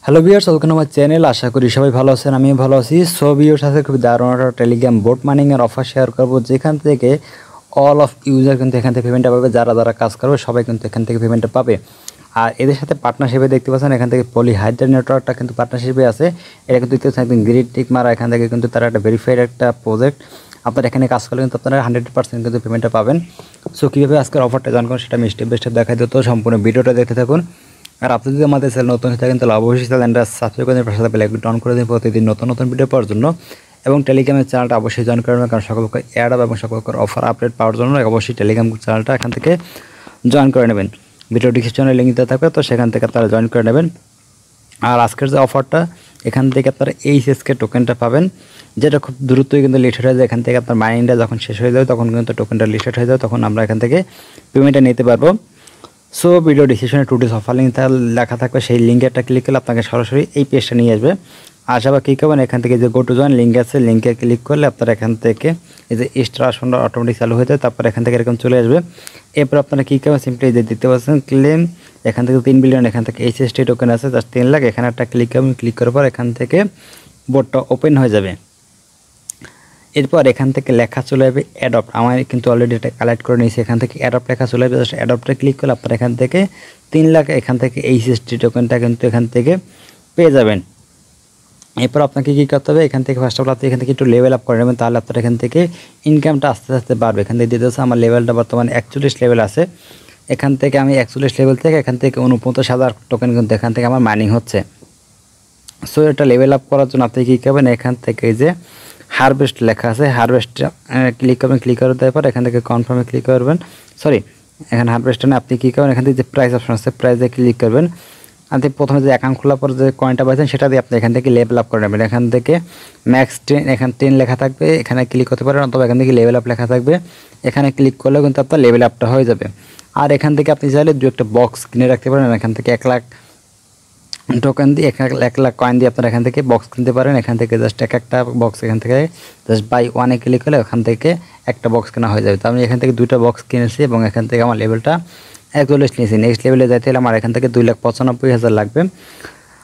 Hello viewers, welcome আমার channel. আশা করি সবাই ভালো আছেন, আমিও ভালো আছি। সো ভিউয়ার্স, আজকে খুব দারুণ একটা টেলিগ্রাম বোট মাইনিং এর অফার শেয়ার করব, যেখান থেকে অল অফ ইউজার কিন্তু এখান থেকে পেমেন্টটা পাবে। যারা কাজ করবে সবাই কিন্তু এখান থেকে পেমেন্টটা পাবে। আর এদের সাথে পার্টনারশিপে দেখতে পাচ্ছেন এখান থেকে পলি হাইড্রা নেটওয়ার্কটা কিন্তু পার্টনারশিপে আছে। এটা কিন্তু দেখতে পাচ্ছেন একদম গ্রিন টিক মারা। এখান থেকে কিন্তু তারা একটা ভেরিফাইড একটা প্রজেক্ট। আপনারা এখানে কাজ করলে কিন্তু আপনারা 100% কিন্তু পেমেন্টটা পাবেন। সো কীভাবে আজকের অফারটা জানবেন সেটা আমি স্টেপ বাই স্টেপ দেখাই দিতে, সম্পূর্ণ ভিডিওটা দেখতে থাকুন। আর আপনি যদি আমাদের চ্যানেল নতুন হয়ে থাকেন তাহলে অবশ্যই চ্যানেলটা সাবস্ক্রাইব করে পাশে বেল আইকনটা অন করে দিন প্রতিদিন নতুন ভিডিও পাওয়ার জন্য। এবং টেলিগ্রামের চ্যানেলটা অবশ্যই জয়েন করবেন, কারণ সকল প্রকার অ্যাড এবং সকল প্রকার অফার আপডেট পাওয়ার জন্য অবশ্যই টেলিগ্রাম চ্যানেলটা এখান থেকে জয়েন করে নেবেন। ভিডিও ডিসক্রিপশনে লিঙ্ক দেওয়া থাকবে, তো সেখান থেকে আপনারা জয়েন করে নেবেন। আর আজকের যে অফারটা, এখান থেকে আপনারা এইচএসকে টোকেনটা পাবেন, যেটা খুব দ্রুতই কিন্তু লিস্টেড হয়ে যায়। এখান থেকে আপনার মাইনিংটা যখন শেষ হয়ে যাবে তখন কিন্তু টোকেনটা লিস্টেড হয়ে যাবে, তখন আমরা এখান থেকে পেমেন্টটা নিতে পারবো। সো ভিডিও ডিসক্রিপশনে টুডেস অফার লিঙ্ক লেখা থাকবে, সেই লিঙ্কে একটা ক্লিক করলে আপনাকে সরাসরি এই পেজটা নিয়ে আসবে। আর সবাই কী করবেন, এখান থেকে যে গো টু জয়েন লিঙ্ক আছে, লিঙ্কে ক্লিক করলে আপনারা এখান থেকে এই যে এক্সট্রা আসনটা অটোমেটিক চালু হয়ে যায়। তারপর এখান থেকে এরকম চলে আসবে। এরপর আপনারা কী করবেন, সিম্পলি যে দিতে পারছেন ক্লেম, এখান থেকে 3 বিলিয়ন এখান থেকে এইচএসটি টোকেন আছে, জাস্ট 3 লাখ। এখানে একটা ক্লিক করবেন, ক্লিক করার পর এখান থেকে বোর্ডটা ওপেন হয়ে যাবে। এরপর এখান থেকে লেখা চলে যাবে অ্যাডপ্ট। আমার কিন্তু অলরেডি এটা কালেক্ট করে নিয়েছি। এখান থেকে অ্যাডপ্ট লেখা চলে যাবে, জাস্ট অ্যাডপ্টে ক্লিক করলে আপনার এখান থেকে 3 লাখ এখান থেকে এইচএসটি টোকেনটা কিন্তু এখান থেকে পেয়ে যাবেন। এরপর আপনাকে কী করতে হবে, এখান থেকে ফার্স্ট অফ অল আপনি এখান থেকে একটু লেভেল আপ করে নেবেন, তাহলে আপনার এখান থেকে ইনকামটা আস্তে আস্তে বাড়বে। এখান থেকে দিতে হচ্ছে আমার লেভেলটা বর্তমানে 41 লেভেল আছে। এখান থেকে আমি 41 লেভেল থেকে এখান থেকে 49,000 টোকেন কিন্তু এখান থেকে আমার মাইনিং হচ্ছে। সো এটা লেভেল আপ করার জন্য আপনি কী করবেন, এখান থেকে যে হারভেস্ট লেখা আছে, হারভেস্টে ক্লিক করবেন। ক্লিক করে দেওয়ার পর এখান থেকে কনফার্মে ক্লিক করবেন। সরি, এখানে হারভেস্টে না, আপনি কী করবেন, এখান থেকে যে প্রাইস অপশন আছে, প্রাইসে ক্লিক করবেন। আপনি প্রথমে যে অ্যাকাউন্ট খোলার পর যে কয়েনটা পাচ্ছেন সেটা দিয়ে আপনি এখান থেকে লেভেল আপ করে নেবেন। এখান থেকে ম্যাক্স 10, এখানে 10 লেখা থাকবে, এখানে ক্লিক করতে পারেন, অথবা এখান থেকে লেভেল আপ লেখা থাকবে, এখানে ক্লিক করলেও কিন্তু আপনার লেভেল আপটা হয়ে যাবে। আর এখান থেকে আপনি চাইলে দু একটা বক্স কিনে রাখতে পারেন। এখান থেকে 1 লাখ টোকেন দিয়ে 1 লাখ কয়েন দিয়ে আপনারা এখান থেকে বক্স কিনতে পারেন। এখান থেকে জাস্ট একটা বক্স এখান থেকে জাস্ট বাই ওয়ানে ক্লিক করলে ওখান থেকে একটা বক্স কেনা হয়ে যাবে। তো আমি এখান থেকে 2টা বক্স কিনেছি এবং এখান থেকে আমার লেভেলটা 41 নিয়েছি। নেক্সট লেভেলে যাইতে হলে আমার এখান থেকে 2,95,000 লাগবে।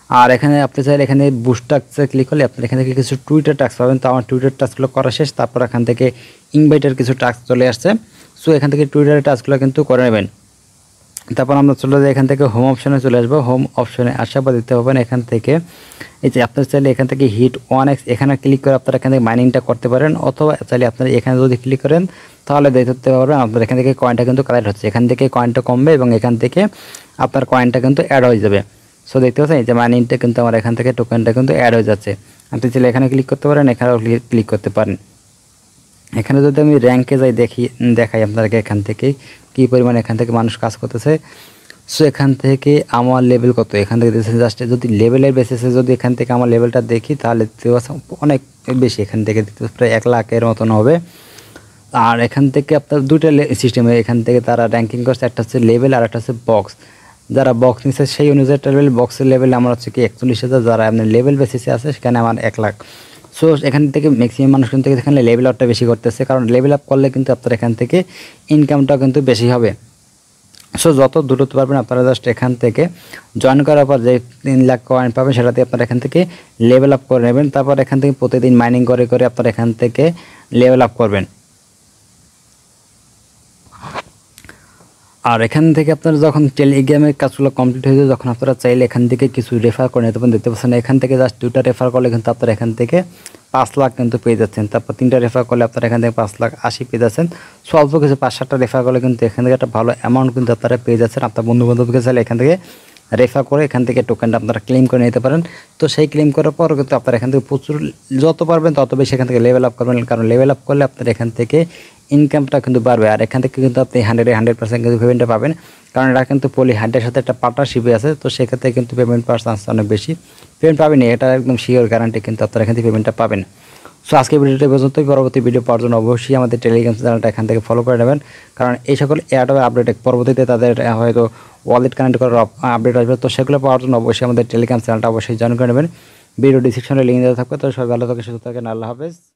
আর এখানে আপনি চাইলে এখানে বুস্ট টাস্কে ক্লিক করলে আপনি এখান থেকে কিছু টুইটার টাস্ক পাবেন। তো আমার টুইটার টাস্কগুলো করা শেষ, তারপর এখান থেকে ইনভাইটের কিছু টাস্ক চলে আসছে। সো এখান থেকে টুইটারের টাস্কগুলো কিন্তু করে নেবেন। তারপর আমরা চলে যাই, এখান থেকে হোম অপশনে চলে আসবো। হোম অপশনে আসার পর দিতে হবে এখান থেকে এই যে আপনার চাইলে এখান থেকে হিট 1x এখানে ক্লিক করে আপনারা এখান থেকে মাইনিংটা করতে পারেন, অথবা চাইলে আপনারা এখানে যদি ক্লিক করেন তাহলে দেখতে পারবেন আপনার এখান থেকে কয়েনটা কিন্তু কালেক্ট হচ্ছে। এখান থেকে কয়েনটা কমবে এবং এখান থেকে আপনার কয়েনটা কিন্তু অ্যাড হয়ে যাবে। সো দেখতে পাচ্ছেন এই যে মাইনিংটা কিন্তু আমার এখান থেকে টোকেনটা কিন্তু অ্যাড হয়ে যাচ্ছে। আপনি চাইলে এখানে ক্লিক করতে পারেন, এখানেও ক্লিক করতে পারেন। এখানে যদি আমি র্যাঙ্কে যাই দেখাই আপনাদেরকে এখান থেকে কী পরিমাণ এখান থেকে মানুষ কাজ করতেছে। সো এখান থেকে আমার লেভেল কত, এখান থেকে জাস্ট যদি লেভেলের বেসিসে যদি এখান থেকে আমার লেভেলটা দেখি তাহলে অনেক বেশি, এখান থেকে প্রায় 1 লাখের মতন হবে। আর এখান থেকে আপনার 2টা সিস্টেমে এখান থেকে তারা র্যাঙ্কিং করছে, একটা হচ্ছে লেভেল আর একটা হচ্ছে বক্স। যারা বক্স নিচ্ছে সেই অনুযায়ী লেভেল, বক্সের লেভেল আমার হচ্ছে কি 41,000, যারা আপনার লেভেল বেসিসে আছে সেখানে আমার 1 লাখ। সো এখান থেকে ম্যাক্সিমাম মানুষ কিন্তু এখানে লেভেল আপটা বেশি করতেছে, কারণ লেভেল আপ করলে কিন্তু আপনার এখান থেকে ইনকামটাও কিন্তু বেশি হবে। সো যত দ্রুত পারবেন আপনারা জাস্ট এখান থেকে জয়েন করার পর যে 3 লাখ কয়েন পাবেন সেটাতে আপনারা এখান থেকে লেভেল আপ করে নেবেন। তারপর এখান থেকে প্রতিদিন মাইনিং করে আপনারা এখান থেকে লেভেল আপ করবেন। আর এখান থেকে আপনারা যখন টেলিগ্রামের কাজগুলো কমপ্লিট হয়ে যায়, যখন আপনারা চাইলে এখান থেকে কিছু রেফার করে নিতে পারেন। দেখতে পাচ্ছেন এখান থেকে জাস্ট 2টা রেফার করলে কিন্তু আপনারা এখান থেকে 5 লাখ কিন্তু পেয়ে যাচ্ছেন। তারপর 3টা রেফার করলে আপনারা এখান থেকে 5,80,000 পেয়ে যাচ্ছেন। স্বল্প কিছু 5-7টা রেফার করলে কিন্তু এখান থেকে একটা ভালো অ্যামাউন্ট কিন্তু আপনারা পেয়ে যাচ্ছেন। আপনার বন্ধুবান্ধবকে চাইলে এখান থেকে রেফার করে এখান থেকে টোকেনটা আপনারা ক্লেম করে নিতে পারেন। তো সেই ক্লেম করার পর কিন্তু আপনারা এখান থেকে প্রচুর যত পারবেন তত বেশি এখান থেকে লেভেল আপ করবেন, কারণ লেভেল আপ করলে আপনার এখান থেকে ইনকামটা কিন্তু বাড়বে। আর এখান থেকে কিন্তু আপনি 100% কিন্তু পেমেন্টটা পাবেন, কারণ এটা কিন্তু পলি হাইড্রার সাথে একটা পার্টনারশিপে আছে। তো সেক্ষেত্রে কিন্তু পেমেন্ট পাওয়ার চান্স অনেক বেশি, পেমেন্ট পাবেন, এটা একদম শিওর গ্যারান্টি কিন্তু আপনারা এখান থেকে পেমেন্টটা পাবেন। সো আজকে ভিডিওটা পর্যন্তই। পরবর্তী ভিডিও পাওয়ার জন্য অবশ্যই আমাদের টেলিগ্রাম চ্যানেলটা এখান থেকে ফলো করে নেবেন, কারণ এই সকল এয়ারটেল আপডেট পরবর্তীতে তাদের হয়তো ওয়ালেট কানেক্ট করার আপডেট আসবে। তো সেগুলো পাওয়ার জন্য অবশ্যই আমাদের টেলিগ্রাম চ্যানেলটা অবশ্যই জয়েন করে নেবেন। ভিডিও ডিসক্রিপশনে লিঙ্ক দেওয়া থাকবে। তো সবাই ভালো থাকেন, সুস্থ থাকেন, আল্লাহ হাফেজ।